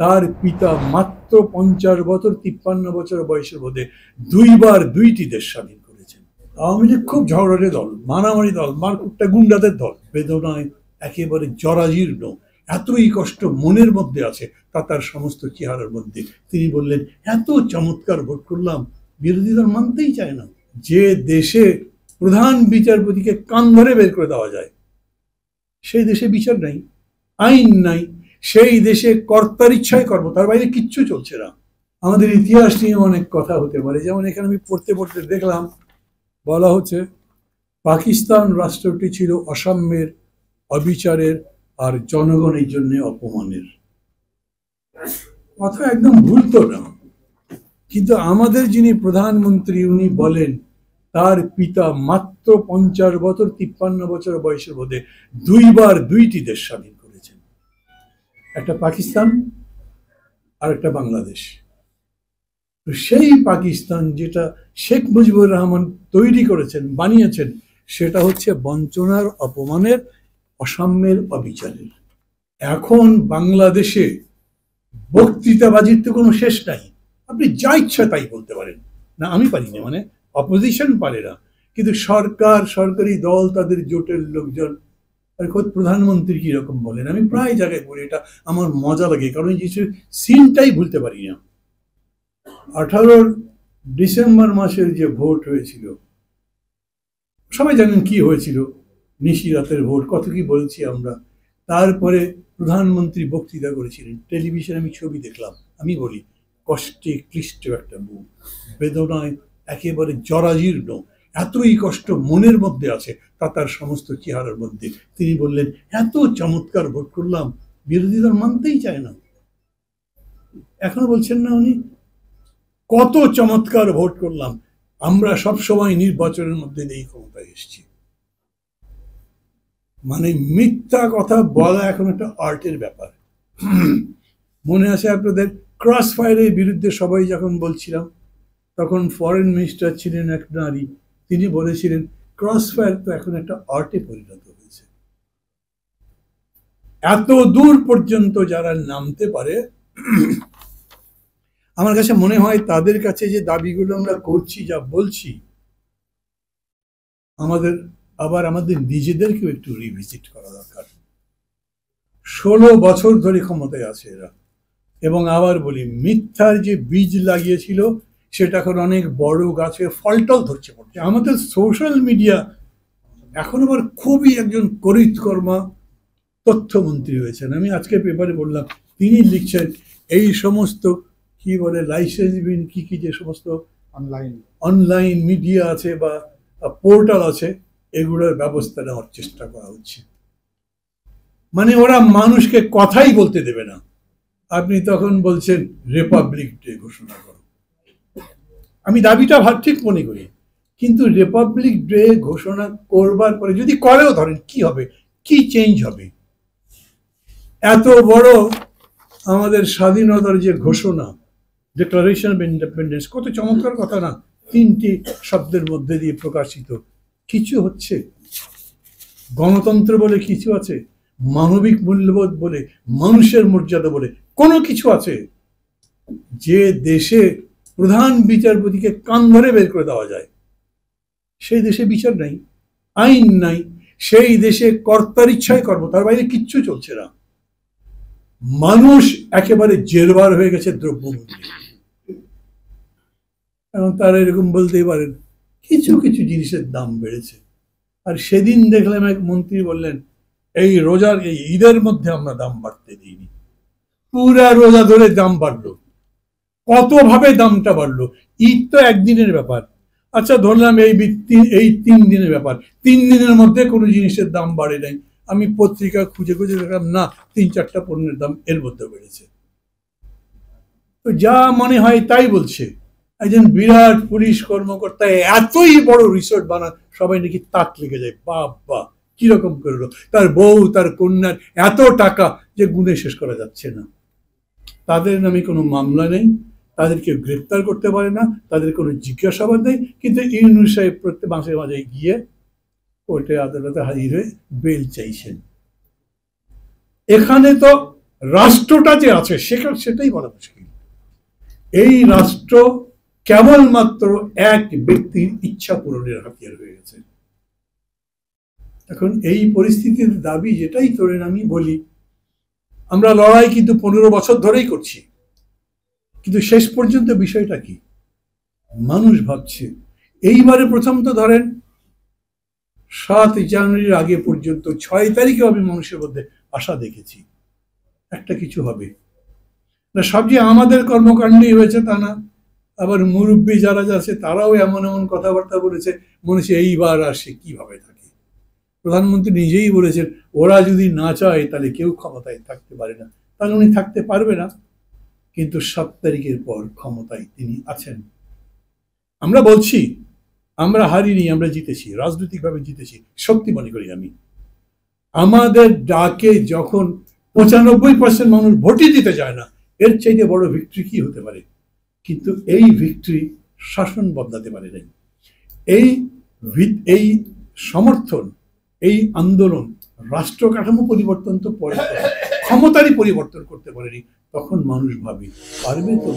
তার পিতা মাত্র 50 বছর 53 বছর বয়সের মধ্যে দুইবার দুইটি দেশ স্বাধীন করেছেন। আওয়ামী লীগ খুব ঝগড়াটে দল, মারামারি দল, মারকুট্টা গুন্ডাদের দল, বেদনায় একেবারে জরাজীর্ণ, এতই কষ্ট মনের মধ্যে আছে তার সমস্ত চেহারার মধ্যে। তিনি বললেন, এত চমৎকার ভোট করলাম, বিরোধী দল মানতেই চায় না। যে দেশে প্রধান বিচারপতিকে কান ধরে বের করে দেওয়া যায়, সেই দেশে বিচার নাই, আইন নাই, সেই দেশে কর্তার ইচ্ছায় কর্ম, তার বাইরে কিচ্ছু চলছে না। আমাদের ইতিহাস নিয়ে অনেক কথা হতে পারে, যেমন এখানে আমি পড়তে পড়তে দেখলাম বলা হচ্ছে পাকিস্তান রাষ্ট্রটি ছিল অসাম্যের, অবিচারের আর জনগণের জন্য অপমানের। কথা একদম ভুল তো না, কিন্তু আমাদের যিনি প্রধানমন্ত্রী উনি বলেন তার পিতা মাত্র 50 বছর 53 বছর বয়সের মধ্যে দুইবার দুইটি দেশ স্বাধীন করেছেন, একটা পাকিস্তান আর একটা বাংলাদেশ। তো সেই পাকিস্তান যেটা শেখ মুজিবুর রহমান তৈরি করেছেন, বানিয়েছেন, সেটা হচ্ছে বঞ্চনার, অপমানের, অসাম্যের, অবিচারের। এখন বাংলাদেশে বক্তৃতাবাজির তো কোনো শেষ নাই, আপনি যা ইচ্ছা তাই বলতে পারেন। না আমি পারি না, মানে অপোজিশন পারে না, কিন্তু সরকার, সরকারি দল, তাদের জোটের লোকজন, আর খোদ প্রধানমন্ত্রী কিরকম বলেন, আমি প্রায় জায়গায় বলি, এটা আমার মজা লাগে, কারণ এই সিনটাই ভুলতে পারি না। 18 ডিসেম্বর মাসের যে ভোট হয়েছিল, সবাই জানেন কি হয়েছিল, নিশি রাতের ভোট, কত কি বলছি আমরা। তারপরে প্রধানমন্ত্রী বক্তৃতা করেছিলেন, টেলিভিশনে আমি ছবি দেখলাম। আমি বলি, কষ্টে ক্লিষ্ট একটা বুক, বেদনায় একেবারে জরাজীর্ণ, এতই কষ্ট মনের মধ্যে আছে তার সমস্ত চেহারার মধ্যে। তিনি বললেন, এত চমৎকার ভোট করলাম, বিরোধী দল মানতেই চায় না। এখনো বলছেন না উনি, কত চমৎকার ভোট করলাম, আমরা সব সময় নির্বাচনের মধ্যে দিয়ে ক্ষমতায় এসেছি। মানে মিথ্যা কথা বলা এখন একটা আর্টের ব্যাপার। মনে আছে আপনাদের, ক্রস ফায়ারের বিরুদ্ধে সবাই যখন বলছিলাম, তখন ফরেন মিনিস্টার ছিলেন এক নারী, তিনি বলেছিলেন ক্রস ফায়ার তো এখন একটা আর্টে পরিণত হয়েছে। এত দূর পর্যন্ত যারা নামতে পারে, আমার কাছে মনে হয় তাদের কাছে যে দাবিগুলো আমরা করছি, যা বলছি, আমাদের নিজেদেরকেও একটু রিভিজিট করা দরকার। 16 বছর ধরে ক্ষমতায় আছে এরা, এবং আবার বলি, মিথ্যার যে বীজ লাগিয়েছিল সেটা এখন অনেক বড় গাছে ফলটল ধরছে পড়ছে। আমাদের সোশ্যাল মিডিয়া এখন আবার খুবই একজন করিতকর্মা তথ্যমন্ত্রী হয়েছেন। আমি আজকে পেপারে বললাম, তিনি লিখছেন এই সমস্ত কি বলে লাইসেন্স বিন কি যে সমস্ত অনলাইন মিডিয়া আছে বা পোর্টাল আছে, এগুলোর ব্যবস্থা নেওয়ার চেষ্টা করা হচ্ছে। মানে ওরা মানুষকে কথাই বলতে দেবে না। আপনি তখন বলছেন রিপাবলিক ডে ঘোষণা করো, আমি দাবিটা ঠিক মনে করি, কিন্তু রিপাবলিক ডে ঘোষণা করবার পরে যদি করেও, ধরেন কি হবে, কি চেঞ্জ হবে? এত বড় আমাদের স্বাধীনতার যে ঘোষণা, ডিক্লারেশন অফ ইন্ডিপেন্ডেন্স, কত চমৎকার কথা না, 3টি শব্দের মধ্যে দিয়ে প্রকাশিত। কিছু হচ্ছে? গণতন্ত্র বলে কিছু আছে? মানবিক মূল্যবোধ বলে, মানুষের মর্যাদা বলে কোনো কিছু আছে? যে দেশে প্রধান বিচারপতিকে কান ধরে বের করে দেওয়া যায়, সেই দেশে বিচার নাই, আইন নাই, সেই দেশে কর্তার ইচ্ছায় কর্ম, তার বাইরে কিচ্ছু চলছে না। মানুষ একেবারে জেরবার হয়ে গেছে দ্রব্যমূল্যে। এবং তারা এরকম বলতেই পারেন কিছু কিছু জিনিসের দাম বেড়েছে। আর সেদিন দেখলাম এক মন্ত্রী বললেন, এই রোজার এই ঈদের মধ্যে আমরা দাম বাড়তে দিইনি, পুরা রোজা ধরে দাম বাড়লো। কতভাবে দামটা বাড়লো? ঈদ তো একদিনের ব্যাপার, আচ্ছা ধরলাম এই 3 দিনের ব্যাপার, 3 দিনের মধ্যে কোনো জিনিসের দাম বাড়ে নাই। আমি পত্রিকা খুঁজে খুঁজে দেখলাম, না, 3-4টা পণ্যের দাম এর মধ্যে বেড়েছে। তো যা মনে হয় তাই বলছে। একজন বিরাট পুলিশ কর্মকর্তা এতই বড় রিসোর্ট বানান, সবাই নাকি তাক লেগে যায়, বাবা কিরকম করলো, তার বউ তার কন্যার এত টাকা যে গুণে শেষ করা যাচ্ছে না। তাদের নামে কোনো মামলা নেই, তাদেরকে গ্রেপ্তার করতে পারে না, তাদের কোনো জিজ্ঞাসাবাদ নেই, কিন্তু ইউনূস সাহেব প্রত্যেক মাসে মাঝে গিয়ে কোর্টে আদালতে হাজির হয়ে বেল চাইছেন। এখানে তো রাষ্ট্রটা যে আছে সেটাই বলা মুশকিল। এই রাষ্ট্র কেবলমাত্র এক ব্যক্তির ইচ্ছা পূরণের হাতিয়ার হয়ে গেছে। এখন এই পরিস্থিতির দাবি যেটাই ধরেন আমি বলি, আমরা লড়াই কিন্তু 15 বছর ধরেই করছি, কিন্তু শেষ পর্যন্ত বিষয়টা কি মানুষ ভাবছে। এইবারে প্রথম তো ধরেন 7 জানুয়ারির আগে পর্যন্ত 6 তারিখে আমি মানুষের মধ্যে আশা দেখেছি একটা কিছু হবে না। সব যে আমাদের কর্মকাণ্ডই হয়েছে তা না, আবার মুরব্বী যারা আছে তারাও এমন এমন কথাবার্তা বলেছে, মনে হচ্ছে এইবার আর সে কিভাবে থাকে। প্রধানমন্ত্রী নিজেই বলেছেন ওরা যদি না চায় তাহলে কেউ ক্ষমতায় থাকতে পারে না, তাহলে উনি থাকতে পারবে না। কিন্তু 7 তারিখের পর ক্ষমতায় তিনি আছেন। আমরা বলছি আমরা হারিনি, আমরা জিতেছি, রাজনৈতিকভাবে জিতেছি সত্যি মনে করি আমি। আমাদের ডাকে যখন 95% মানুষ ভোটই দিতে যায় না, এর চাইতে বড় ভিক্টরি কি হতে পারে? কিন্তু এই ভিক্টরি শাসন বদলাতে পারে নাই। এই সমর্থন, এই আন্দোলন রাষ্ট্র কাঠামো পরিবর্তন তো পরে, ক্ষমতারই পরিবর্তন করতে পারেনি। তখন মানুষ ভাবে পারবে তো।